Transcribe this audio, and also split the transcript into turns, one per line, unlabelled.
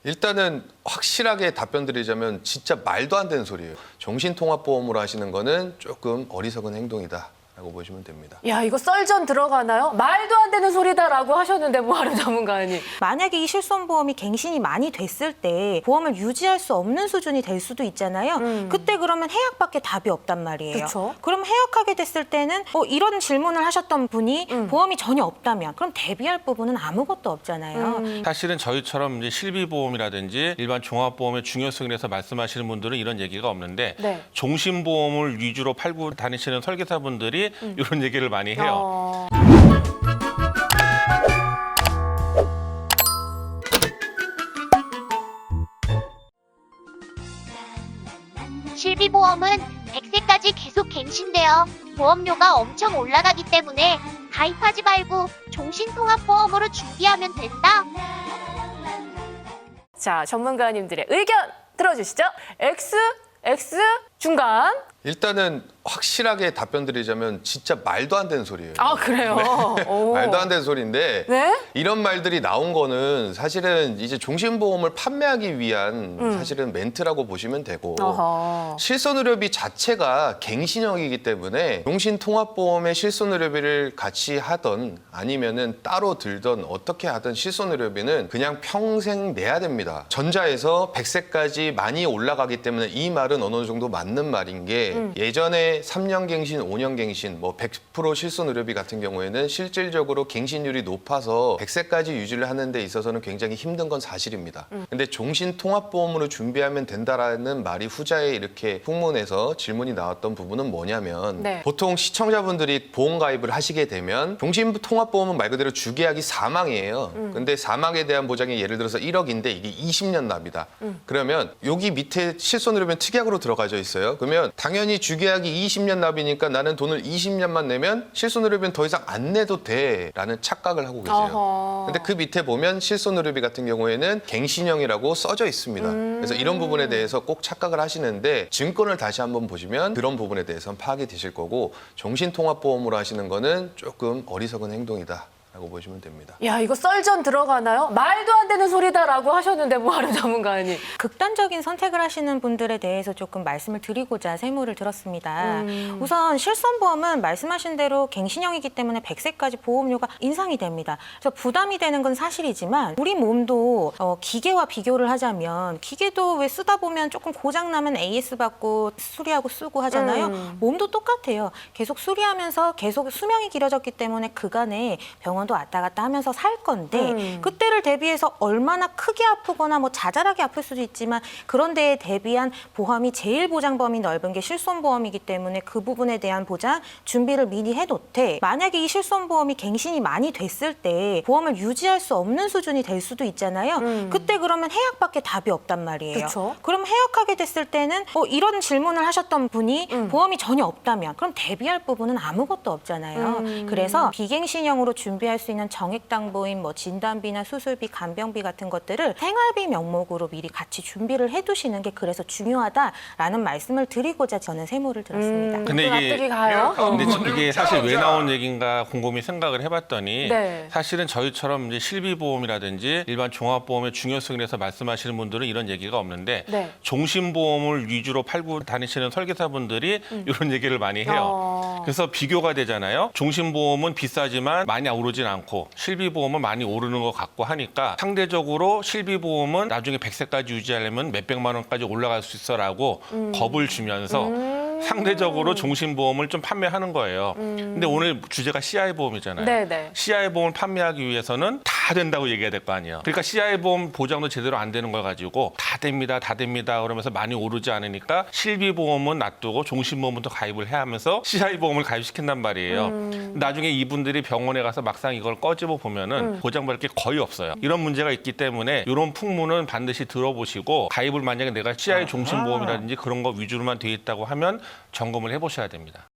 일단은 확실하게 답변 드리자면 진짜 말도 안 되는 소리예요. 정신통합보험으로 하시는 거는 조금 어리석은 행동이다라고 보시면 됩니다.
야, 이거 썰전 들어가나요? 말도 안 되는 소리다라고 하셨는데 뭐하러 전문가님.
만약에 이 실손보험이 갱신이 많이 됐을 때 보험을 유지할 수 없는 수준이 될 수도 있잖아요. 그때 그러면 해약밖에 답이 없단 말이에요.
그쵸.
그럼 해약하게 됐을 때는 이런 질문을 하셨던 분이 보험이 전혀 없다면 그럼 대비할 부분은 아무것도 없잖아요.
사실은 저희처럼 이제 실비보험이라든지 일반 종합보험의 중요성에 대해서 말씀하시는 분들은 이런 얘기가 없는데
네.
종신보험을 위주로 팔고 다니시는 설계사분들이 이런 얘기를 많이 해요.
실비보험은 100세까지 계속 갱신되어 보험료가 엄청 올라가기 때문에 가입하지 말고 종신통합보험으로 준비하면 된다.
자, 전문가님들의 의견 들어주시죠. X 중간.
일단은 확실하게 답변 드리자면 진짜 말도 안 되는 소리예요.
아, 그래요? 오.
말도 안 되는 소리인데
네?
이런 말들이 나온 거는 사실은 이제 종신보험을 판매하기 위한 사실은 멘트라고 보시면 되고
어허.
실손의료비 자체가 갱신형이기 때문에 종신통합보험의 실손의료비를 같이 하던 아니면은 따로 들던 어떻게 하던 실손의료비는 그냥 평생 내야 됩니다. 전자에서 100세까지 많이 올라가기 때문에 이 말은 어느 정도 맞는 말인 게 예전에 3년 갱신, 5년 갱신, 뭐 100% 실손의료비 같은 경우에는 실질적으로 갱신율이 높아서 100세까지 유지를 하는 데 있어서는 굉장히 힘든 건 사실입니다. 근데 종신통합보험으로 준비하면 된다라는 말이 후자에 이렇게 풍문에서 질문이 나왔던 부분은 뭐냐면
네.
보통 시청자분들이 보험 가입을 하시게 되면 종신통합보험은 말 그대로 주계약이 사망이에요. 근데 사망에 대한 보장이 예를 들어서 1억인데 이게 20년 납이다. 그러면 여기 밑에 실손의료비는 특약으로 들어가져 있어요. 그러면 당연히 주계약이 20년 납이니까 나는 돈을 20년만 내면 실손의료비는 더 이상 안 내도 돼라는 착각을 하고 계세요.
어허.
근데 그 밑에 보면 실손의료비 같은 경우에는 갱신형이라고 써져 있습니다. 그래서 이런 부분에 대해서 꼭 착각을 하시는데 증권을 다시 한번 보시면 그런 부분에 대해서는 파악이 되실 거고 종신통합보험으로 하시는 거는 조금 어리석은 행동이다. 라고 보시면 됩니다.
야, 이거 썰전 들어가나요? 말도 안 되는 소리다라고 하셨는데 뭐하러 전문가님.
극단적인 선택을 하시는 분들에 대해서 조금 말씀을 드리고자 세무를 들었습니다. 우선 실손보험은 말씀하신 대로 갱신형이기 때문에 100세까지 보험료가 인상이 됩니다. 그래서 부담이 되는 건 사실이지만 우리 몸도 기계와 비교를 하자면 기계도 왜 쓰다 보면 조금 고장나면 AS 받고 수리하고 쓰고 하잖아요. 몸도 똑같아요. 계속 수리하면서 계속 수명이 길어졌기 때문에 그간에 병원도 왔다 갔다 하면서 살 건데 그때를 대비해서 얼마나 크게 아프거나 뭐 자잘하게 아플 수도 있지만 그런 데에 대비한 보험이 제일 보장 범위 넓은 게 실손보험이기 때문에 그 부분에 대한 보장 준비를 미리 해놓되 만약에 이 실손보험이 갱신이 많이 됐을 때 보험을 유지할 수 없는 수준이 될 수도 있잖아요. 그때 그러면 해약밖에 답이 없단 말이에요.
그쵸.
그럼 해약하게 됐을 때는 이런 질문을 하셨던 분이 보험이 전혀 없다면 그럼 대비할 부분은 아무것도 없잖아요. 그래서 비갱신형으로 준비할 수 있는 정액당보인 뭐 진단비나 수술비, 간병비 같은 것들을 생활비 명목으로 미리 같이 준비를 해두시는 게 그래서 중요하다라는 말씀을 드리고자 저는 세무를 들었습니다.
근데
납득이 가요?
이게 사실 왜 나온 얘기인가 곰곰이 생각을 해봤더니
네.
사실은 저희처럼 이제 실비보험이라든지 일반 종합보험의 중요성에 대해서 말씀하시는 분들은 이런 얘기가 없는데
네.
종신보험을 위주로 팔고 다니시는 설계사분들이 이런 얘기를 많이 해요. 그래서 비교가 되잖아요. 종신보험은 비싸지만 많이 오르진 않고 실비보험은 많이 오르는 것 같고 하니까 상대적으로 실비보험은 나중에 100세까지 유지하려면 몇백만 원까지 올라갈 수 있어라고 겁을 주면서 상대적으로 종신보험을 좀 판매하는 거예요. 근데 오늘 주제가 CI보험이잖아요.
네네.
CI보험을 판매하기 위해서는 다 된다고 얘기해야 될 거 아니에요. 그러니까 CI보험 보장도 제대로 안 되는 걸 가지고 다 됩니다 그러면서 많이 오르지 않으니까 실비보험은 놔두고 종신보험부터 가입을 해야 하면서 CI보험을 가입시킨단 말이에요. 나중에 이분들이 병원에 가서 막상 이걸 꺼집어 보면은 보장받을 게 거의 없어요. 이런 문제가 있기 때문에 이런 풍문은 반드시 들어보시고 가입을 만약에 내가 CI 종신보험이라든지 그런 거 위주로만 돼 있다고 하면 점검을 해보셔야 됩니다.